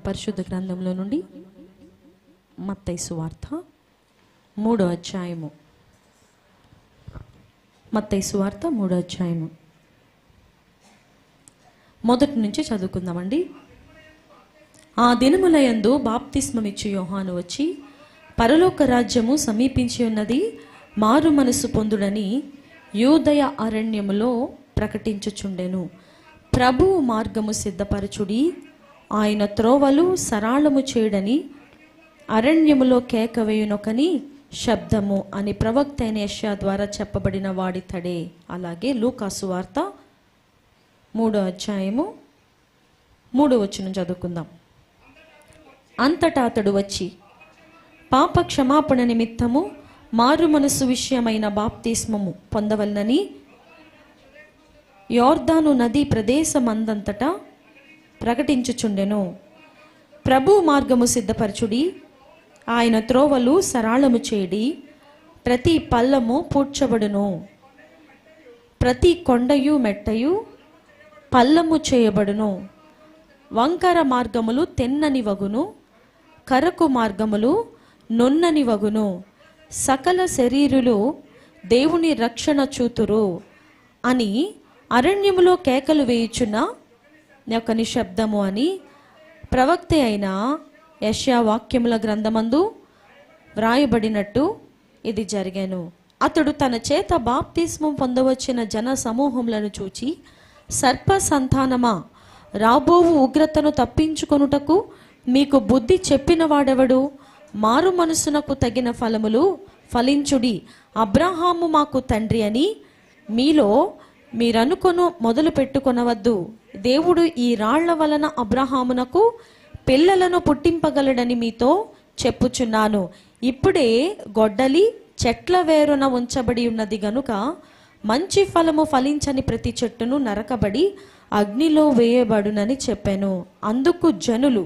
పరిశుద్ధ గ్రంథంలో నుండి మత్తయి సువార్త 3వ అధ్యాయము. మత్తయి సువార్త 3వ అధ్యాయము మొదటి నుంచి చదువుకుందామండి. ఆ దినములయందు బాప్తిస్మమిచ్చు యోహాను వచ్చి, పరలోక రాజ్యము సమీపించి ఉన్నది, మారు మనసు పొందుడని యూదయ అరణ్యములో ప్రకటించుచుండెను. ప్రభువు మార్గము సిద్ధపరచుడి, ఆయన త్రోవలు సరాళము చేయడని అరణ్యములో కేకవేయునొకని శబ్దము అని ప్రవక్త అయిన యెషయా ద్వారా చెప్పబడిన వాడితడే. అలాగే లూకా సువార్త 3వ అధ్యాయము 3వ వచనం చదువుకుందాం. అంతటా అతడు వచ్చి పాప క్షమాపణ నిమిత్తము మారు మనసు విషయమైన బాప్తిస్మము పొందవలనని యోర్దాను నదీ ప్రదేశమందంతటా ప్రకటించుచుండెను. ప్రభు మార్గము సిద్ధపరచుడి, ఆయన త్రోవలు సరాళము చేయడి, ప్రతి పల్లము పూడ్చబడును, ప్రతి కొండయు మెట్టయు పల్లము చేయబడును, వంకర మార్గములు తెన్నని వగును, కరకు మార్గములు నున్నని వగును, సకల శరీరులు దేవుని రక్షణ చూతురు అని అరణ్యములో కేకలు వేయుచున్న యొక్క నిశ్శబ్దము అని ప్రవక్త అయిన యెషయా వాక్యముల గ్రంథమందు వ్రాయబడినట్టు ఇది జరిగాను. అతడు తన చేత బాప్తిస్మం పొందవచ్చిన జన సమూహములను చూచి, సర్ప సంతానమా, రాబోవు ఉగ్రతను తప్పించుకొనుటకు మీకు బుద్ధి చెప్పిన వాడెవడు? మారు మనసునకు తగిన ఫలములు ఫలించుడి, అబ్రహాము మాకు తండ్రి అని మీలో మీరనుకొను మొదలు పెట్టుకొనవద్దు. దేవుడు ఈ రాళ్ల వలన అబ్రహామునకు పిల్లలను పుట్టింపగలడని మీతో చెప్పుచున్నాను. ఇప్పుడే గొడ్డలి చెట్ల వేరున ఉంచబడి ఉన్నది గనుక మంచి ఫలము ఫలించని ప్రతి చెట్టును నరకబడి అగ్నిలో వేయబడునని చెప్పాను. అందుకు జనులు,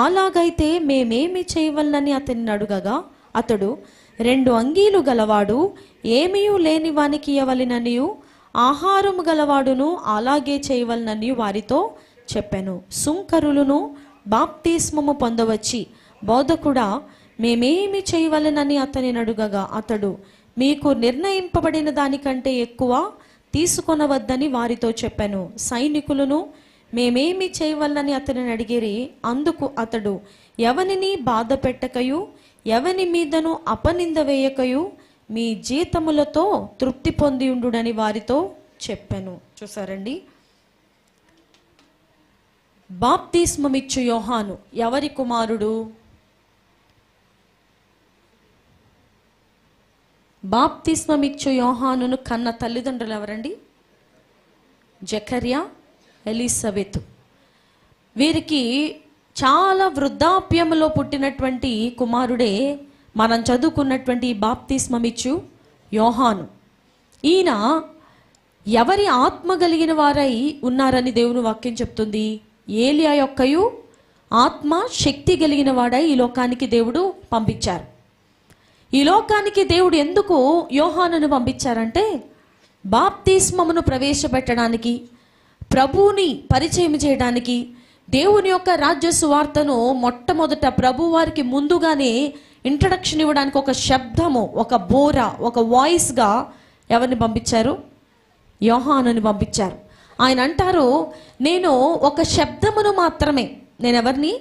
అలాగైతే మేమేమి చేయవలనని అతన్ని అడుగగా, అతడు 2 అంగీలు గలవాడు ఏమీ లేని వానికి ఇవ్వవలెననియు, ఆహారము గలవాడును అలాగే చేయవలనని వారితో చెప్పాను. సుంకరులను బాప్తిస్మము పొందవచ్చి, బోధకుడా మేమేమి చేయవలెనని అతని అడుగగా, అతడు మీకు నిర్ణయింపబడిన దానికంటే ఎక్కువ తీసుకొనవద్దని వారితో చెప్పాను. సైనికులను మేమేమి చేయవలనని అతనిని అడిగిరి. అందుకు అతడు, ఎవనిని బాధ పెట్టకయు ఎవని మీదను అపనింద వేయకయు మీ జీతములతో తృప్తి పొంది ఉండుడని వారితో చెప్పాను. చూసారండి, బాప్తిస్మమిచ్చు యోహాను ఎవరి కుమారుడు? బాప్తిస్మమిచ్చు యోహానును కన్న తల్లిదండ్రులు ఎవరండి? జకర్యా, ఎలిజబెత్. వీరికి చాలా వృద్ధాప్యములో పుట్టినటువంటి కుమారుడే మనం చదువుకున్నటువంటి బాప్తిస్మమిచ్చు యోహాను. ఈయన ఎవరి ఆత్మ కలిగిన వారై ఉన్నారని దేవుని వాక్యం చెప్తుంది? ఏలియా యొక్కయు ఆత్మ శక్తి కలిగిన వాడై ఈ లోకానికి దేవుడు పంపించారు. ఈ లోకానికి దేవుడు ఎందుకు యోహానును పంపించారంటే, బాప్తిస్మమును ప్రవేశపెట్టడానికి, ప్రభువుని పరిచయం చేయడానికి, దేవుని యొక్క రాజ్య సువార్తను మొట్టమొదట ప్రభు వారికి ముందుగానే ఇంట్రడక్షన్ ఇవ్వడానికి ఒక శబ్దము, ఒక బోర, ఒక వాయిస్గా ఎవరిని పంపించారు? యోహానుని పంపించారు. ఆయన అంటారు, నేను ఒక శబ్దమును మాత్రమే, నేను ఎవరిని?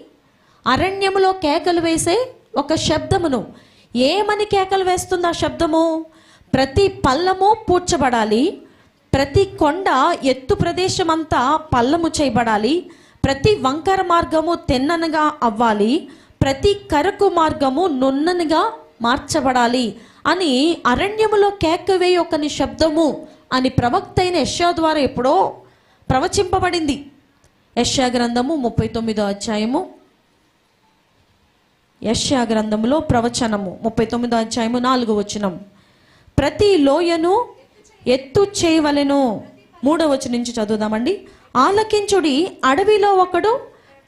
అరణ్యములో కేకలు వేసే ఒక శబ్దమును. ఏమని కేకలు వేస్తుంది ఆ శబ్దము? ప్రతి పల్లము పూడ్చబడాలి, ప్రతి కొండ ఎత్తు ప్రదేశం అంతా పల్లము చేయబడాలి, ప్రతి వంకర మార్గము తెన్ననగా అవ్వాలి, ప్రతి కరకు మార్గము నున్ననిగా మార్చబడాలి అని అరణ్యములో కేక వేయి ఒక శబ్దము అని ప్రవక్త అయిన యెషయా ద్వారా ఎప్పుడో ప్రవచింపబడింది. యెషయా గ్రంథము 39వ అధ్యాయము, యెషయా గ్రంథములో ప్రవచనము 39వ అధ్యాయము 4వ వచనం. ప్రతి లోయను ఎత్తు చేయవలెను. 3వ వచనం నుంచి చదువుదామండి. ఆలకించుడి, అడవిలో ఒకడు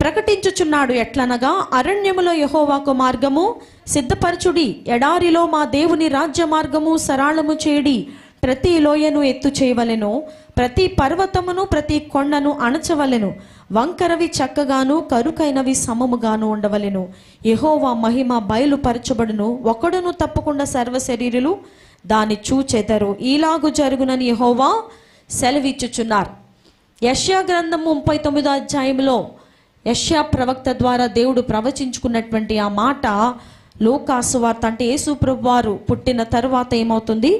ప్రకటించుచున్నాడు ఎట్లనగా, అరణ్యములో యెహోవాకు మార్గము సిద్ధపరచుడి, ఎడారిలో మా దేవుని రాజ్య మార్గము సరళము చేయుడి. ప్రతి లోయను ఎత్తు చేయవలెను, ప్రతి పర్వతమును ప్రతి కొండను అణచవలెను, వంకరవి చక్కగాను కరుకైనవి సమముగాను ఉండవలెను. యెహోవా మహిమ బయలుపరచబడును, ఒకడును తప్పకుండా సర్వశరీరులు దాన్ని చూచెదరు. ఈలాగు జరుగునని యెహోవా సెలవిచ్చుచున్నారు. యెషయా గ్రంథము 39వ అధ్యాయంలో యెషయా ప్రవక్త ద్వారా దేవుడు ప్రవచించుకున్నటువంటి ఆ మాట లూకాసు వార్త అంటే యేసు ప్రభువు వారు పుట్టిన తరువాత ఏమవుతుంది?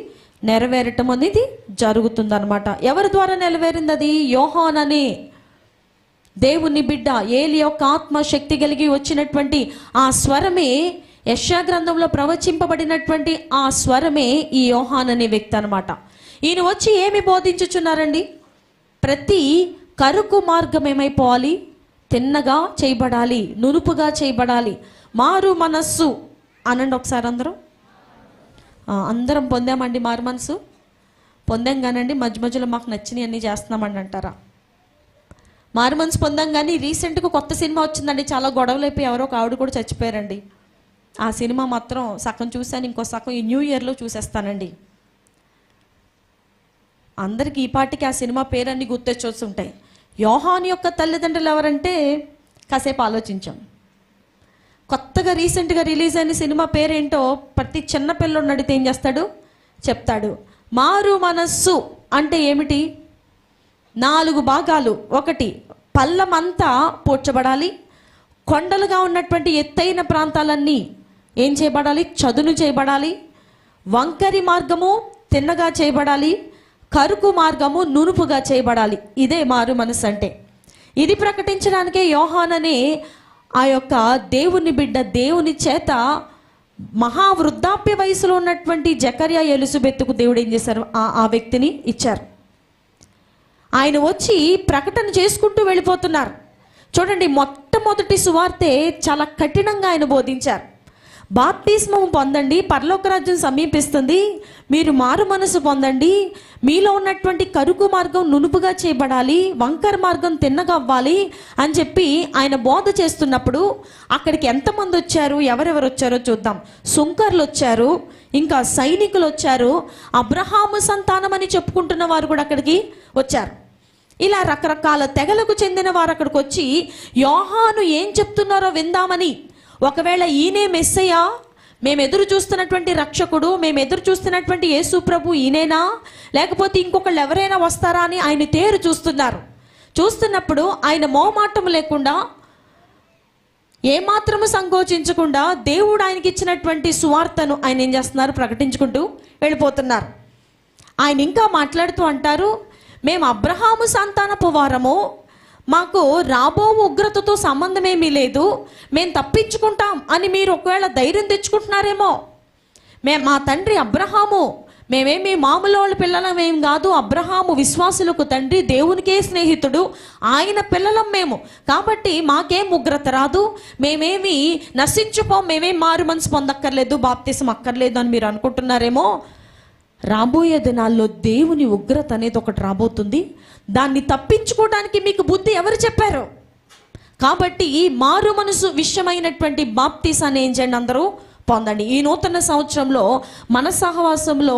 నెరవేరటం అనేది జరుగుతుందన్నమాట. ఎవరి ద్వారా నెరవేరింది అది? యోహాను అనే దేవుని బిడ్డ, ఏలి యొక్క ఆత్మశక్తి కలిగి వచ్చినటువంటి ఆ స్వరమే, యెషయా గ్రంథంలో ప్రవచింపబడినటువంటి ఆ స్వరమే ఈ యోహాను అనే వ్యక్తి అనమాట. ఈయన వచ్చి ఏమి బోధించుచున్నారండి? ప్రతి కరుకు మార్గం ఏమైపోవాలి? తిన్నగా చేయబడాలి, నునుపుగా చేయబడాలి. మారు మనస్సు అనండి ఒకసారి అందరం. అందరం పొందామండి మారు మనసు? పొందాం కానండి మధ్య మధ్యలో మాకు నచ్చినవి అన్నీ చేస్తున్నామండి అంటారా? మారు మనసు పొందాం కానీ రీసెంట్గా కొత్త సినిమా వచ్చిందండి, చాలా గొడవలు అయిపోయి ఎవరో ఒక ఆవిడ కూడా చచ్చిపోయారండి. ఆ సినిమా మాత్రం సగం చూశాను, ఇంకో సగం ఈ న్యూ ఇయర్లో చూసేస్తానండి. అందరికీ ఈ పాటికి ఆ సినిమా పేరన్నీ గుర్తొచ్చుంటాయి. యోహాను యొక్క తల్లిదండ్రులు ఎవరంటే కాసేపు ఆలోచించాం. కొత్తగా రీసెంట్గా రిలీజ్ అయిన సినిమా పేరేంటో ప్రతి చిన్న పిల్లోడిని అడిగితే ఏం చేస్తాడు? చెప్తాడు. మారు మనస్సు అంటే ఏమిటి? 4 భాగాలు. 1, పల్లమంతా పూడ్చబడాలి, కొండలుగా ఉన్నటువంటి ఎత్తైన ప్రాంతాలన్నీ ఏం చేయబడాలి? చదును చేయబడాలి, వంకరి మార్గము తిన్నగా చేయబడాలి, కరుకు మార్గము నునుపుగా చేయబడాలి. ఇదే మారు మనసు అంటే. ఇది ప్రకటించడానికే యోహాను అనే ఆ యొక్క దేవుని బిడ్డ దేవుని చేత మహావృద్ధాప్య వయసులో ఉన్నటువంటి జకర్యా ఎలిజబెత్తుకు దేవుడు ఏం చేశారు? ఆ వ్యక్తిని ఇచ్చారు. ఆయన వచ్చి ప్రకటన చేసుకుంటూ వెళ్ళిపోతున్నారు. చూడండి, మొట్టమొదటి సువార్తే చాలా కఠినంగా ఆయన బోధించారు. బాప్తిస్మం పొందండి, పరలోక రాజ్యం సమీపిస్తుంది, మీరు మారు మనసు పొందండి, మీలో ఉన్నటువంటి కరుకు మార్గం నునుపుగా చేయబడాలి, వంకర మార్గం తిన్నగా అవ్వాలి అని చెప్పి ఆయన బోధ చేస్తున్నప్పుడు అక్కడికి ఎంతమంది వచ్చారు, ఎవరెవరు వచ్చారో చూద్దాం. సుంకర్లు వచ్చారు, ఇంకా సైనికులు వచ్చారు, అబ్రహాము సంతానం అని చెప్పుకుంటున్న వారు కూడా అక్కడికి వచ్చారు. ఇలా రకరకాల తెగలకు చెందిన వారు అక్కడికి వచ్చి యోహాను ఏం చెప్తున్నారో విందామని, ఒకవేళ ఈయనే మెస్సయ్యా, మేము ఎదురు చూస్తున్నటువంటి రక్షకుడు, మేము ఎదురు చూస్తున్నటువంటి యేసు ప్రభు ఈయనేనా, లేకపోతే ఇంకొకళ్ళు ఎవరైనా వస్తారా అని ఆయన తేరు చూస్తున్నారు. చూస్తున్నప్పుడు ఆయన మోమాటం లేకుండా, ఏమాత్రము సంకోచించకుండా దేవుడు ఆయనకి ఇచ్చినటువంటి సువార్తను ఆయన ఏం చేస్తున్నారు? ప్రకటించుకుంటూ వెళ్ళిపోతున్నారు. ఆయన ఇంకా మాట్లాడుతూ అంటారు, మేము అబ్రహాము సంతానపు వారము, మాకు రాబో ఉగ్రతతో సంబంధమేమీ లేదు, మేము తప్పించుకుంటాం అని మీరు ఒకవేళ ధైర్యం తెచ్చుకుంటున్నారేమో. మా తండ్రి అబ్రహాము, మేమేమి మామూలు వాళ్ళ పిల్లలమేం కాదు, అబ్రహాము విశ్వాసులకు తండ్రి, దేవునికే స్నేహితుడు, ఆయన పిల్లలం మేము, కాబట్టి మాకేం ఉగ్రత రాదు, మేమేమి నశించుపోం, మేమేం మారు మనసు పొందక్కర్లేదు, బాప్తిసం అక్కర్లేదు అని మీరు అనుకుంటున్నారేమో. రాబోయే దినాల్లో దేవుని ఉగ్రత అనేది ఒకటి రాబోతుంది. దాన్ని తప్పించుకోవడానికి మీకు బుద్ధి ఎవరు చెప్పారు? కాబట్టి ఈ మారు మనసు విషయమైనటువంటి బాప్తిసాన్ని ఏం చేయండి? అందరూ పొందండి. ఈ నూతన సంవత్సరంలో మన సహవాసంలో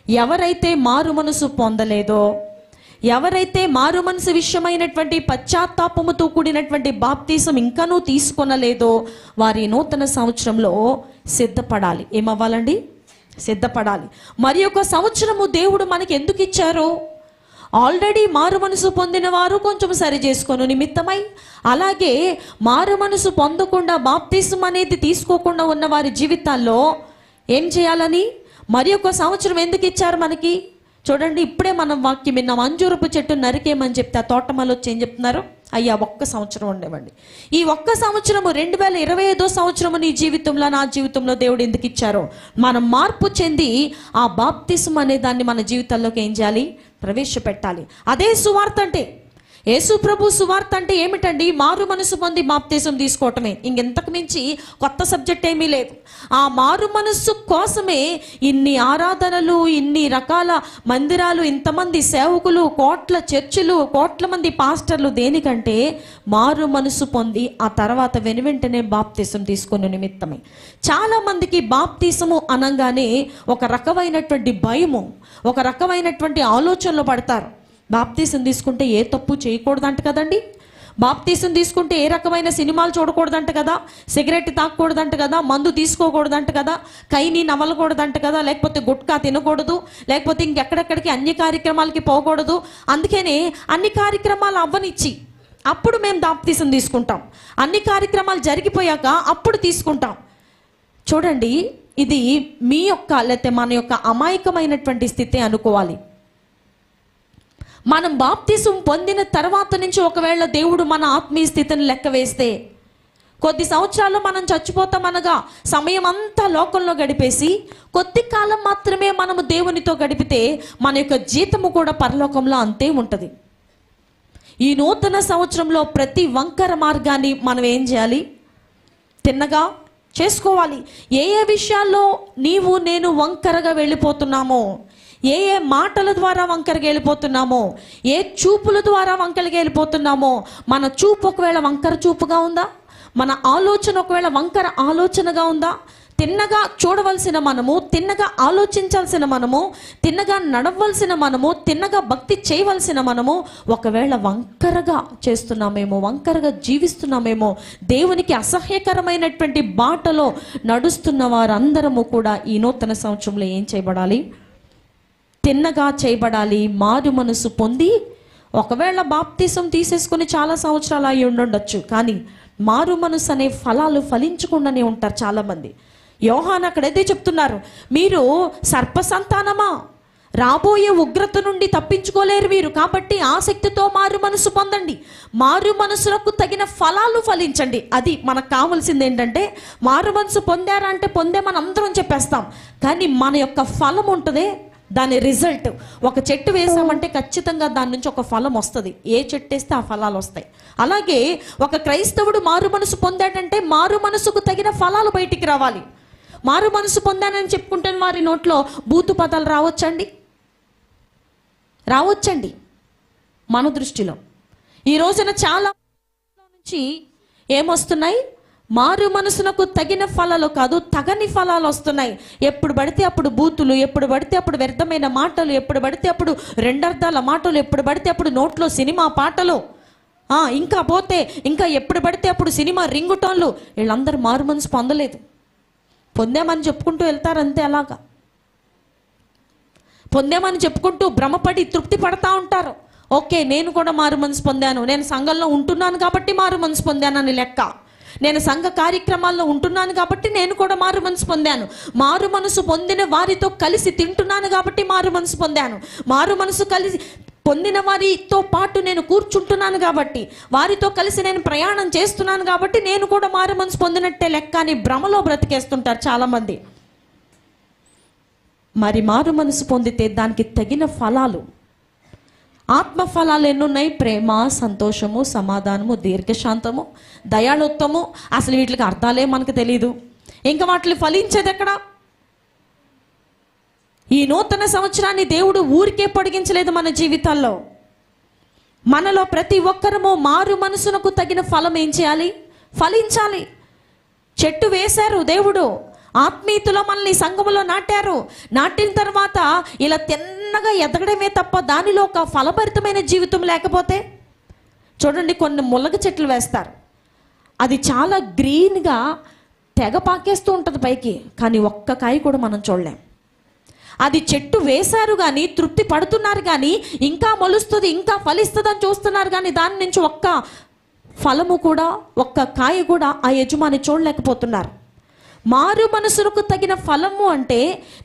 ఎవరైతే మారు మనసు పొందలేదో, ఎవరైతే మారు మనసు విషయమైనటువంటి పశ్చాత్తాపముతో కూడినటువంటి బాప్తీసం ఇంకనూ తీసుకొనలేదో వారి నూతన సంవత్సరంలో సిద్ధపడాలి. ఏమవ్వాలండి? సిద్ధపడాలి. మరి ఒక సంవత్సరము దేవుడు మనకి ఎందుకు ఇచ్చారో, ఆల్రెడీ మారు మనసు పొందిన వారు కొంచెం సరి చేసుకొని నిమిత్తమై, అలాగే మారు మనసు పొందకుండా బాప్తీసం అనేది తీసుకోకుండా ఉన్న వారి జీవితాల్లో ఏం చేయాలని, మరి ఒక సంవత్సరం ఎందుకు ఇచ్చారు మనకి? చూడండి, ఇప్పుడే మనం వాక్యం విన్నాం. అంజూరపు చెట్టు నరికేమని చెప్తే ఆ తోటమాలు వచ్చి ఏం చెప్తున్నారు? అయ్యా ఒక్క సంవత్సరం ఉండేవండి. ఈ ఒక్క సంవత్సరము 2025 సంవత్సరము నీ జీవితంలో, నా జీవితంలో దేవుడు ఎందుకు ఇచ్చారో మనం మార్పు చెంది ఆ బాప్తిసం అనే దాన్ని మన జీవితాల్లోకి ఏం చేయాలి? ప్రవేశపెట్టాలి. అదే సువార్త అంటే. యేసు ప్రభు సువార్త అంటే ఏమిటండి? మారు మనసు పొంది బాప్తిసం తీసుకోవటమే. ఇంకెంతకు మించి కొత్త సబ్జెక్ట్ ఏమీ లేదు. ఆ మారు మనస్సు కోసమే ఇన్ని ఆరాధనలు, ఇన్ని రకాల మందిరాలు, ఇంతమంది సేవకులు, కోట్ల చర్చిలు, కోట్ల మంది పాస్టర్లు. దేనికంటే మారు మనసు పొంది ఆ తర్వాత వెనువెంటనే బాప్తిసం తీసుకునే నిమిత్తమే. చాలామందికి బాప్తిసము అనగానే ఒక రకమైనటువంటి భయము, ఒక రకమైనటువంటి ఆలోచనలో పడతారు. బాప్తీసం తీసుకుంటే ఏ తప్పు చేయకూడదంట కదండి. బాప్తీసం తీసుకుంటే ఏ రకమైన సినిమాలు చూడకూడదంట కదా, సిగరెట్ తాగకూడదంట కదా, మందు తీసుకోకూడదంట కదా, కైని నవలకూడదంట కదా, లేకపోతే గుట్కా తినకూడదు, లేకపోతే ఇంకెక్కడెక్కడికి అన్ని కార్యక్రమాలకి పోకూడదు. అందుకనే అన్ని కార్యక్రమాలు అవ్వనిచ్చి అప్పుడు మేము బాప్తీసం తీసుకుంటాం. అన్ని కార్యక్రమాలు జరిగిపోయాక అప్పుడు తీసుకుంటాం. చూడండి, ఇది మీ యొక్క లేకపోతే మన యొక్క అమాయకమైనటువంటి స్థితి అనుకోవాలి. మనం బాప్తిసం పొందిన తర్వాత నుంచి ఒకవేళ దేవుడు మన ఆత్మీయ స్థితిని లెక్క వేస్తే కొద్ది సంవత్సరాలు మనం చచ్చిపోతామనగా సమయం అంతా లోకంలో గడిపేసి కొద్ది కాలం మాత్రమే మనము దేవునితో గడిపితే మన యొక్క జీతము కూడా పరలోకంలో అంతే ఉంటుంది. ఈ నూతన సంవత్సరంలో ప్రతి వంకర మార్గాన్ని మనం ఏం చేయాలి? తిన్నగా చేసుకోవాలి. ఏ ఏ విషయాల్లో నీవు నేను వంకరగా వెళ్ళిపోతున్నామో, ఏ ఏ మాటల ద్వారా వంకరగా వెళ్ళిపోతున్నామో, ఏ చూపుల ద్వారా వంకరగా వెళ్ళిపోతున్నామో, మన చూపు ఒకవేళ వంకర చూపుగా ఉందా, మన ఆలోచన ఒకవేళ వంకర ఆలోచనగా ఉందా, తిన్నగా చూడవలసిన మనము, తిన్నగా ఆలోచించాల్సిన మనము, తిన్నగా నడవలసిన మనము, తిన్నగా భక్తి చేయవలసిన మనము ఒకవేళ వంకరగా చేస్తున్నామేమో, వంకరగా జీవిస్తున్నామేమో, దేవునికి అసహ్యకరమైనటువంటి బాటలో నడుస్తున్న వారందరము కూడా ఈ నూతన సంవత్సరంలో ఏం చేయబడాలి? తిన్నగా చేయబడాలి. మారు మనసు పొంది, ఒకవేళ బాప్తిసం తీసేసుకుని చాలా సంవత్సరాలు అయి ఉండొచ్చు, కానీ మారు మనసు అనే ఫలాలు ఫలించకుండానే ఉంటారు చాలామంది. యోహాను అక్కడైతే చెప్తున్నారు, మీరు సర్ప సంతానమా, రాబోయే ఉగ్రత నుండి తప్పించుకోలేరు మీరు, కాబట్టి ఆసక్తితో మారు మనసు పొందండి, మారు మనసులకు తగిన ఫలాలు ఫలించండి. అది మనకు కావాల్సింది ఏంటంటే, మారు మనసు పొందారా అంటే పొందేమని అందరం చెప్పేస్తాం, కానీ మన యొక్క ఫలం ఉంటుందే, దాని రిజల్ట్. ఒక చెట్టు వేసామంటే ఖచ్చితంగా దాని నుంచి ఒక ఫలం వస్తుంది. ఏ చెట్టు వేస్తే ఆ ఫలాలు వస్తాయి. అలాగే ఒక క్రైస్తవుడు మారు మనసు పొందాడంటే మారు మనసుకు తగిన ఫలాలు బయటికి రావాలి. మారు మనసు పొందానని చెప్పుకుంటే వారి నోట్లో బూతు పదాలు రావచ్చండి? రావచ్చండి. మన దృష్టిలో ఈ రోజున చాలా నుంచి ఏమొస్తున్నాయి? మారు మనసునకు తగిన ఫలాలు కాదు, తగని ఫలాలు వస్తున్నాయి. ఎప్పుడు పడితే అప్పుడు బూతులు, ఎప్పుడు పడితే అప్పుడు వ్యర్థమైన మాటలు, ఎప్పుడు పడితే అప్పుడు రెండర్థాల మాటలు, ఎప్పుడు పడితే అప్పుడు నోట్లో సినిమా పాటలు, ఇంకా పోతే ఇంకా ఎప్పుడు పడితే అప్పుడు సినిమా రింగు టోన్లు. వీళ్ళందరూ మారు మనసు పొందలేదు, పొందామని చెప్పుకుంటూ వెళ్తారు అంతే. అలాగా పొందామని చెప్పుకుంటూ భ్రమపడి తృప్తి పడతా ఉంటారు. ఓకే, నేను కూడా మారు మనసు పొందాను, నేను సంఘంలో ఉంటున్నాను కాబట్టి మారు మనసు పొందానని లెక్క, నేను సంఘ కార్యక్రమాల్లో ఉంటున్నాను కాబట్టి నేను కూడా మారు మనసు పొందాను, మారు మనసు పొందిన వారితో కలిసి తింటున్నాను కాబట్టి మారు మనసు పొందాను, మారు మనసు కలిసి పొందిన వారితో పాటు నేను కూర్చుంటున్నాను కాబట్టి, వారితో కలిసి నేను ప్రయాణం చేస్తున్నాను కాబట్టి నేను కూడా మారు మనసు పొందినట్టే లెక్క అని భ్రమలో బ్రతికేస్తుంటారు చాలామంది. మరి మారు మనసు పొందితే దానికి తగిన ఫలాలు, ఆత్మ ఫలాలు ఎన్నున్నాయి? ప్రేమ, సంతోషము, సమాధానము, దీర్ఘశాంతము, దయాళుత్వము. అసలు వీటికి అర్థాలే మనకు తెలీదు. ఇంకా వాటిని ఫలించేది ఎక్కడ? ఈ నూతన సంవత్సరాన్ని దేవుడు ఊరికే పొడిగించలేదు మన జీవితాల్లో. మనలో ప్రతి ఒక్కరము మారు మనసునకు తగిన ఫలం ఏం చేయాలి? ఫలించాలి. చెట్టు వేశారు దేవుడు, ఆత్మీయతలో మనల్ని సంఘములో నాటారు. నాటిన తర్వాత ఇలా సన్నగా ఎదగడమే తప్ప దానిలో ఒక ఫలభరితమైన జీవితం లేకపోతే, చూడండి కొన్ని ములగ చెట్లు వేస్తారు, అది చాలా గ్రీన్గా తెగ పాకేస్తూ ఉంటుంది పైకి, కానీ ఒక్క కాయ కూడా మనం చూడలేం. అది చెట్టు వేశారు కానీ తృప్తి పడుతున్నారు కానీ ఇంకా మొలుస్తుంది ఇంకా ఫలిస్తుంది అని చూస్తున్నారు కానీ దాని నుంచి ఒక్క ఫలము కూడా ఒక్క కాయ కూడా ఆ యజమాని చూడలేకపోతున్నారు. మారు మనసులకు తగిన ఫలము అంటే,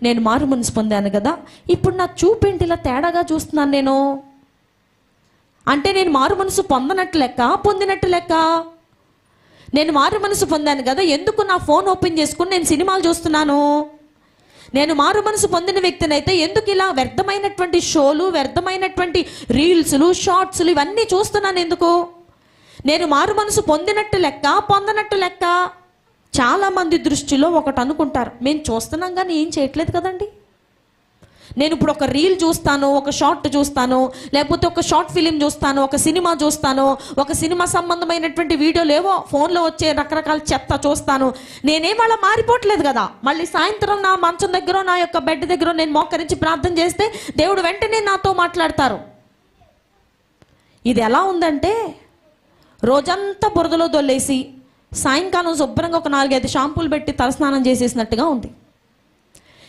నేను మారు మనసు పొందాను కదా, ఇప్పుడు నా చూపేంటి ఇలా తేడాగా చూస్తున్నాను నేను అంటే, నేను మారు మనసు పొందనట్టు లెక్క పొందినట్టు లెక్క? నేను మారు మనసు పొందాను కదా, ఎందుకు నా ఫోన్ ఓపెన్ చేసుకుని నేను సినిమాలు చూస్తున్నాను? నేను మారు మనసు పొందిన వ్యక్తిని అయితే ఎందుకు ఇలా వ్యర్థమైనటువంటి షోలు, వ్యర్థమైనటువంటి రీల్స్లు, షార్ట్స్లు ఇవన్నీ చూస్తున్నాను ఎందుకు? నేను మారు మనసు పొందినట్టు లెక్క పొందనట్టు లెక్క? చాలామంది దృష్టిలో ఒకటి అనుకుంటారు, మేము చూస్తున్నాం కానీ ఏం చేయట్లేదు కదండి. నేను ఇప్పుడు ఒక రీల్ చూస్తాను, ఒక షార్ట్ చూస్తాను, లేకపోతే ఒక షార్ట్ ఫిలిం చూస్తాను, ఒక సినిమా చూస్తాను, ఒక సినిమా సంబంధమైనటువంటి వీడియోలు ఏవో ఫోన్లో వచ్చే రకరకాల చెత్త చూస్తాను. నేనేం అలా మారిపోవట్లేదు కదా. మళ్ళీ సాయంత్రం నా మంచం దగ్గర, నా యొక్క బెడ్ దగ్గర నేను మోకరించి ప్రార్థన చేస్తే దేవుడు వెంటనే నాతో మాట్లాడతారు. ఇది ఎలా ఉందంటే, రోజంతా బురదలో దొల్లేసి సాయంకాలం శుభ్రంగా ఒక 4-5 షాంపూలు పెట్టి తలస్నానం చేసేసినట్టుగా ఉంది.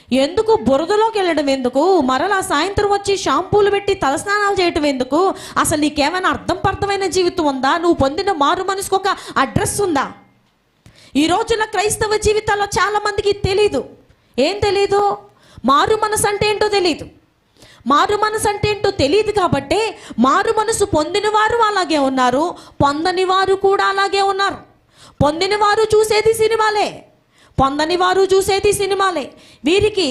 ఎందుకు బురదలోకి వెళ్ళడం ఎందుకు? మరలా సాయంత్రం వచ్చి షాంపూలు పెట్టి తలస్నానాలు చేయటం ఎందుకు? అసలు నీకేమైనా అర్థమైన జీవితం ఉందా? నువ్వు పొందిన మారు మనసుకు ఒక అడ్రస్ ఉందా? ఈ రోజున క్రైస్తవ జీవితాల్లో చాలామందికి తెలీదు. ఏం తెలీదు? మారు మనసు అంటే ఏంటో తెలీదు. మారు మనసు అంటే ఏంటో తెలియదు కాబట్టే మారు మనసు పొందిన వారు అలాగే ఉన్నారు, పొందని వారు కూడా అలాగే ఉన్నారు. పొందిన వారు చూసేది సినిమాలే, పొందని వారు చూసేది సినిమాలే. వీరికి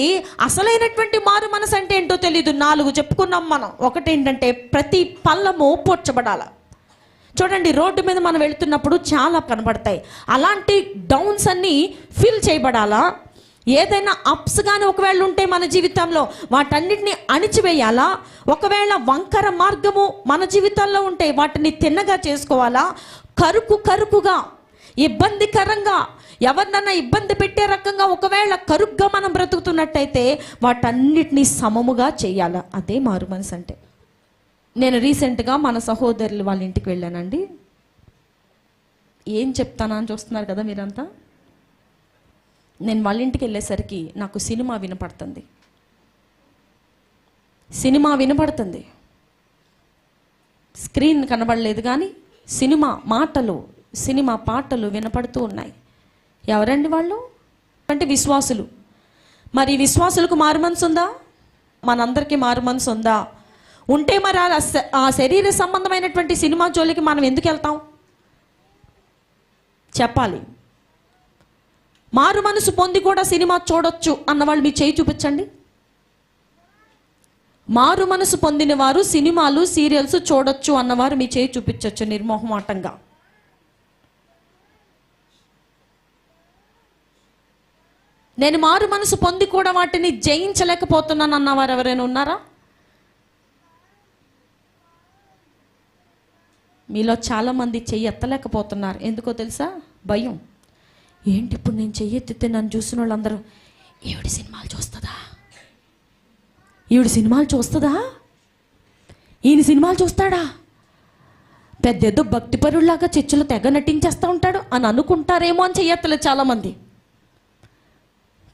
అసలైనటువంటి మారు మనసు అంటే ఏంటో తెలీదు. 4 చెప్పుకున్నాం మనం. ఒకటి ఏంటంటే, ప్రతి పళ్ళము పోడ్చబడాల. చూడండి, రోడ్డు మీద మనం వెళుతున్నప్పుడు చాలా కనబడతాయి. అలాంటి డౌన్స్ అన్నీ ఫిల్ చేయబడాలా. ఏదైనా అప్స్ కానీ ఒకవేళ ఉంటే మన జీవితంలో వాటన్నిటిని అణిచివేయాలా. ఒకవేళ వంకర మార్గము మన జీవితాల్లో ఉంటే వాటిని తిన్నగా చేసుకోవాలా. కరుకుగా ఇబ్బందికరంగా ఎవరినన్నా ఇబ్బంది పెట్టే రకంగా ఒకవేళ కరుగ్గా మనం బ్రతుకుతున్నట్టయితే వాటన్నిటినీ సమముగా చేయాలి. అదే మారు మనసు అంటే. నేను రీసెంట్గా మన సహోదరులు వాళ్ళ ఇంటికి వెళ్ళానండి. ఏం చెప్తానని చూస్తున్నారు కదా మీరంతా. నేను వాళ్ళ ఇంటికి వెళ్ళేసరికి నాకు సినిమా వినపడుతుంది. స్క్రీన్ కనబడలేదు కానీ సినిమా మాటలు, సినిమా పాటలు వినపడుతూ ఉన్నాయి. ఎవరండి వాళ్ళు? అంటే విశ్వాసులు. మరి విశ్వాసులకు మారు మనసు ఉందా? మనందరికీ మారు మనసు ఉందా? ఉంటే మరి ఆ శరీర సంబంధమైనటువంటి సినిమా జోలికి మనం ఎందుకు వెళ్తాం చెప్పాలి. మారు మనసు పొంది కూడా సినిమా చూడొచ్చు అన్నవాళ్ళు మీ చేయి చూపించండి. మారు మనసు పొందిన వారు సినిమాలు, సీరియల్స్ చూడొచ్చు అన్నవారు మీ చేయి చూపించవచ్చు నిర్మోహమాటంగా. నేను మారు మనసు పొంది కూడా వాటిని జయించలేకపోతున్నాను అన్నవారు ఎవరైనా ఉన్నారా? మీలో చాలామంది చెయ్యి ఎత్తలేకపోతున్నారు. ఎందుకో తెలుసా? భయం. ఏంటి ఇప్పుడు నేను చెయ్యి ఎత్తితే నన్ను చూసిన వాళ్ళందరూ, ఈవిడ సినిమాలు చూస్తుందా, ఈవిడ సినిమాలు చూస్తుందా, ఈయన సినిమాలు చూస్తాడా, పెద్ద భక్తిపరుల్లాగా చర్చలు తెగ నటించేస్తూ ఉంటాడు అని అనుకుంటారేమో అని చెయ్యత్తలేదు చాలామంది.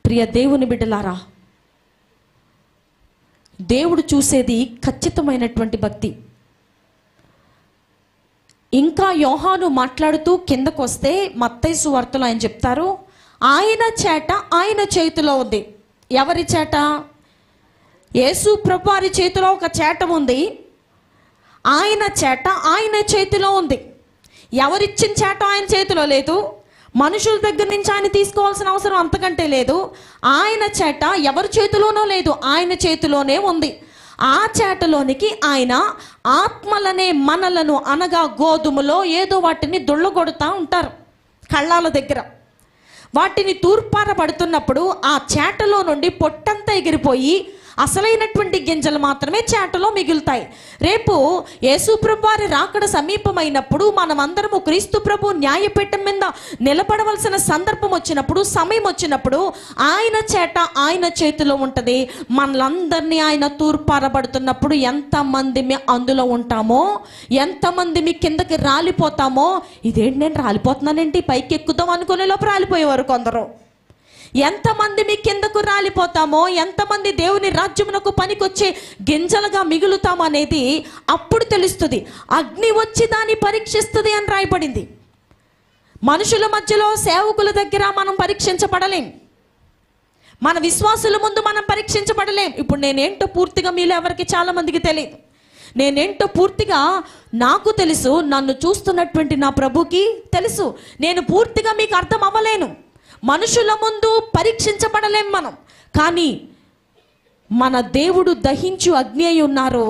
ప్రియ దేవుని బిడ్డలారా, దేవుడు చూసేది ఖచ్చితమైనటువంటి భక్తి. ఇంకా యోహాను మాట్లాడుతూ కిందకు వస్తే మత్తయి సువార్తలో ఆయన చెప్తారు, ఆయన చేట ఆయన చేతిలో ఉంది. ఎవరి చేట? యేసు ప్రభు వారి చేతిలో ఒక చేట ఉంది. ఆయన చేట ఆయన చేతిలో ఉంది. ఎవరిచ్చిన చేట ఆయన చేతిలో లేదు. మనుషుల దగ్గర నుంచి ఆయన తీసుకోవాల్సిన అవసరం అంతకంటే లేదు. ఆయన చేట ఎవరి చేతిలోనో లేదు, ఆయన చేతిలోనే ఉంది. ఆ చేటలోనికి ఆయన ఆత్మలనే మనలను, అనగా గోధుమలో ఏదో వాటిని దుళ్ళగొడుతూ ఉంటారు కళ్ళాల దగ్గర. వాటిని తూర్పారబడుతున్నప్పుడు ఆ చేటలో నుండి పొట్టంతా ఎగిరిపోయి అసలైనటువంటి గింజలు మాత్రమే చేటలో మిగులుతాయి. రేపు యేసుప్రభు వారి రాకడ సమీపమైనప్పుడు మనమందరము క్రీస్తు ప్రభు న్యాయపీఠం మీద నిలబడవలసిన సందర్భం వచ్చినప్పుడు, సమయం వచ్చినప్పుడు ఆయన చేట ఆయన చేతిలో ఉంటుంది. మనలందరినీ ఆయన తూర్పారబడుతున్నప్పుడు ఎంతమంది అందులో ఉంటామో, ఎంతమంది మీ కిందకి రాలిపోతామో, ఇదేంటి నేను రాలిపోతున్నానంటే పైకి ఎక్కుదాం అనుకునే లోపు రాలిపోయేవారు కొందరు. ఎంతమంది మీ కిందకు రాలిపోతామో, ఎంతమంది దేవుని రాజ్యమునకు పనికొచ్చే గింజలుగా మిగులుతామో అనేది అప్పుడు తెలుస్తుంది. అగ్ని వచ్చి దాన్ని పరీక్షిస్తుంది అని రాయబడింది. మనుషుల మధ్యలో, సేవకుల దగ్గర మనం పరీక్షించబడలేం. మన విశ్వాసుల ముందు మనం పరీక్షించబడలేం. ఇప్పుడు నేనేంటో పూర్తిగా మీలో ఎవరికి చాలా మందికి తెలియదు. నేనేంటో పూర్తిగా నాకు తెలుసు, నన్ను చూస్తున్నటువంటి నా ప్రభుకి తెలుసు. నేను పూర్తిగా మీకు అర్థం అవ్వలేను. మనుషుల ముందు పరీక్షించబడలేం మనం. కానీ మన దేవుడు దహించు అగ్ని అయి ఉన్నారో,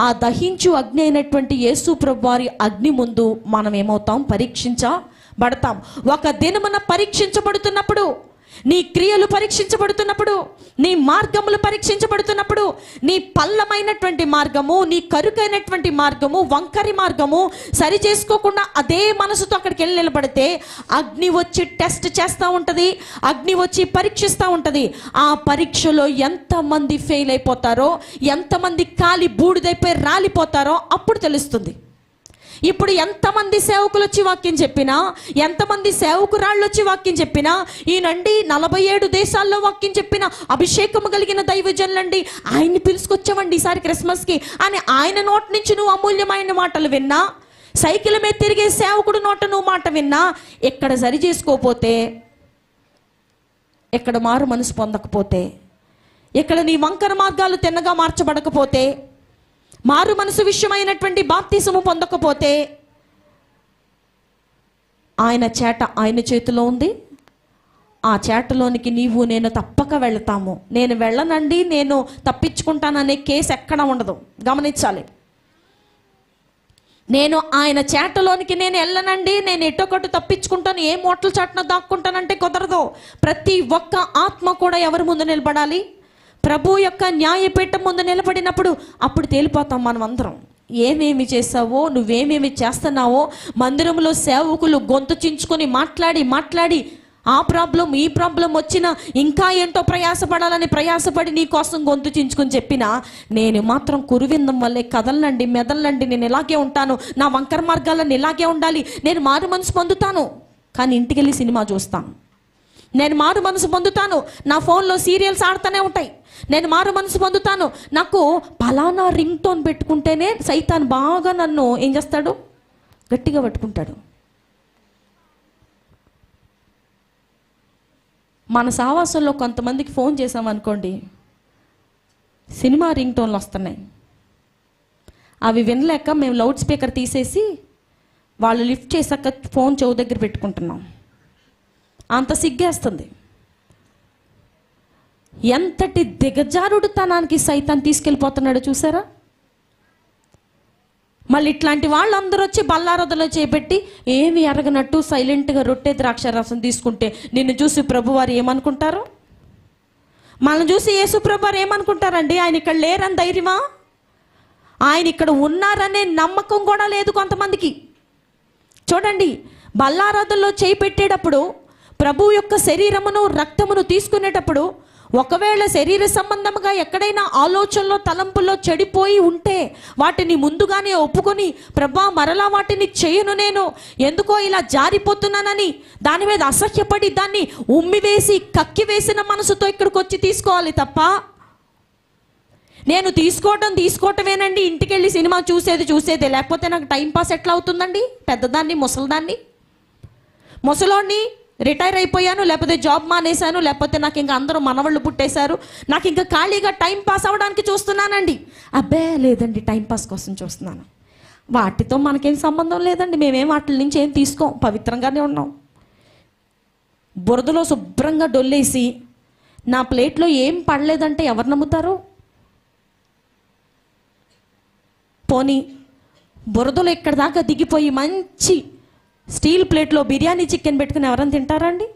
ఆ దహించు అగ్ని అయినటువంటి యేసు ప్రభు వారి అగ్ని ముందు మనం ఏమవుతాం? పరీక్షించబడతాం. ఒక దినమున పరీక్షించబడుతున్నప్పుడు, నీ క్రియలు పరీక్షించబడుతున్నప్పుడు, నీ మార్గములు పరీక్షించబడుతున్నప్పుడు, నీ పల్లమైనటువంటి మార్గము, నీ కరుకైనటువంటి మార్గము, వంకరి మార్గము సరి చేసుకోకుండా అదే మనసుతో అక్కడికి వెళ్ళి నిలబడితే అగ్ని వచ్చి టెస్ట్ చేస్తూ ఉంటుంది, అగ్ని వచ్చి పరీక్షిస్తూ ఉంటుంది. ఆ పరీక్షలో ఎంతమంది ఫెయిల్ అయిపోతారో, ఎంతమంది కాలి బూడిదైపోయి రాలిపోతారో అప్పుడు తెలుస్తుంది. ఇప్పుడు ఎంతమంది సేవకులు వచ్చి వాక్యం చెప్పినా, ఎంతమంది సేవకురాళ్ళు వచ్చి వాక్యం చెప్పినా, ఈనండి 47 దేశాల్లో వాక్యం చెప్పిన అభిషేకము కలిగిన దైవజనులండి, ఆయన్ని పిలుచుకొచ్చామండి ఈసారి క్రిస్మస్కి అని ఆయన నోటి నుంచి నువ్వు అమూల్యమైన మాటలు విన్నా, సైకిల్ మీద తిరిగే సేవకుడు నోట నువ్వు మాట విన్నా, ఎక్కడ సరి చేసుకోపోతే, ఎక్కడ మారు మనసు పొందకపోతే, ఎక్కడ నీ వంకర మార్గాలు తిన్నగా మార్చబడకపోతే, మారు మనసు విషయమైనటువంటి బాప్తిసము పొందకపోతే, ఆయన చేట ఆయన చేతిలో ఉంది. ఆ చేటలోనికి నీవు నేను తప్పక వెళతాము. నేను వెళ్ళనండి, నేను తప్పించుకుంటాననే కేసు ఎక్కడ ఉండదు. గమనించాలి. నేను ఆయన చేటలోనికి నేను వెళ్ళనండి, నేను ఎటొకటి తప్పించుకుంటాను, ఏ మోటల చాటున దాక్కుంటానంటే కుదరదు. ప్రతి ఒక్క ఆత్మ కూడా ఎవరి ముందు నిలబడాలి? ప్రభు యొక్క న్యాయపీఠం ముందు నిలబడినప్పుడు అప్పుడు తేలిపోతాం మనం అందరం. ఏమేమి చేసావో, నువ్వేమేమి చేస్తున్నావో. మందిరంలో సేవకులు గొంతు చించుకొని మాట్లాడి ఆ ప్రాబ్లం ఈ ప్రాబ్లం వచ్చినా ఇంకా ఏంటో ప్రయాసపడాలని ప్రయాసపడి నీ కోసం గొంతు చించుకొని చెప్పినా, నేను మాత్రం కురువిందం వల్లే కదలనండి, మెదలనండి, నేను ఇలాగే ఉంటాను, నా వంకర మార్గాలను ఇలాగే ఉండాలి, నేను మారు మనసు పొందుతాను. కానీ ఇంటికి వెళ్ళి సినిమా చూస్తాను, నేను మారు మనసు పొందుతాను, నా ఫోన్లో సీరియల్స్ ఆడుతూనే ఉంటాయి, నేను మారు మనసు పొందుతాను, నాకు పలానా రింగ్ టోన్ పెట్టుకుంటేనే సైతాన్ బాగా నన్ను ఏం చేస్తాడు? గట్టిగా పట్టుకుంటాడు. మన సావాసంలో కొంతమందికి ఫోన్ చేసామనుకోండి, సినిమా రింగ్ టోన్లు వస్తున్నాయి. అవి వినలేక మేము లౌడ్ స్పీకర్ తీసేసి వాళ్ళు లిఫ్ట్ చేశాక ఫోన్ చెవు దగ్గర పెట్టుకుంటున్నాం. అంత సిగ్గేస్తుంది. ఎంతటి దిగజారుడుతనానికి సైతాన్ తీసుకెళ్ళిపోతున్నాడో చూసారా? మళ్ళీ ఇట్లాంటి వాళ్ళందరూ వచ్చి బల్లారదలో చేపెట్టి ఏమి ఎరగనట్టు సైలెంట్గా రొట్టె ద్రాక్ష రసం తీసుకుంటే నిన్ను చూసి ప్రభువారు ఏమనుకుంటారు? మనల్ని చూసి యేసు ప్రభువారు ఏమనుకుంటారండి? ఆయన ఇక్కడ లేరని ధైర్యమా? ఆయన ఇక్కడ ఉన్నారనే నమ్మకం కూడా లేదు కొంతమందికి. చూడండి, బల్లారదలో చేయి పెట్టేటప్పుడు, ప్రభు యొక్క శరీరమును రక్తమును తీసుకునేటప్పుడు, ఒకవేళ శరీర సంబంధముగా ఎక్కడైనా ఆలోచనలో తలంపుల్లో చెడిపోయి ఉంటే వాటిని ముందుగానే ఒప్పుకొని, ప్రభా మరలా వాటిని చేయను, నేను ఎందుకో ఇలా జారిపోతున్నానని దాని మీద అసహ్యపడి దాన్ని ఉమ్మివేసి కక్కివేసిన మనసుతో ఇక్కడికి వచ్చి తీసుకోవాలి తప్ప, నేను తీసుకోవటమేనండి, ఇంటికి వెళ్ళి సినిమా చూసేదే, లేకపోతే నాకు టైంపాస్ ఎట్లా అవుతుందండి? పెద్దదాన్ని, ముసలోడిని, రిటైర్ అయిపోయాను, లేకపోతే జాబ్ మానేశాను, లేకపోతే నాకు ఇంకా అందరూ మనవాళ్ళు పుట్టేశారు, నాకు ఇంకా ఖాళీగా టైం పాస్ అవ్వడానికి చూస్తున్నానండి. అబ్బే లేదండి, టైంపాస్ కోసం చూస్తున్నాను. వాటితో మనకేం సంబంధం లేదండి, మేమేం వాటి నుంచి ఏం తీసుకోం, పవిత్రంగానే ఉన్నాం. బురదలో శుభ్రంగా డొల్లేసి నా ప్లేట్లో ఏం పడలేదంటే ఎవరు నమ్ముతారు? పోనీ బురదలో ఇక్కడ దాకా దిగిపోయి మంచి స్టీల్ ప్లేట్లో బిర్యానీ చికెన్ పెట్టుకుని ఎవరైనా తింటారా అండి?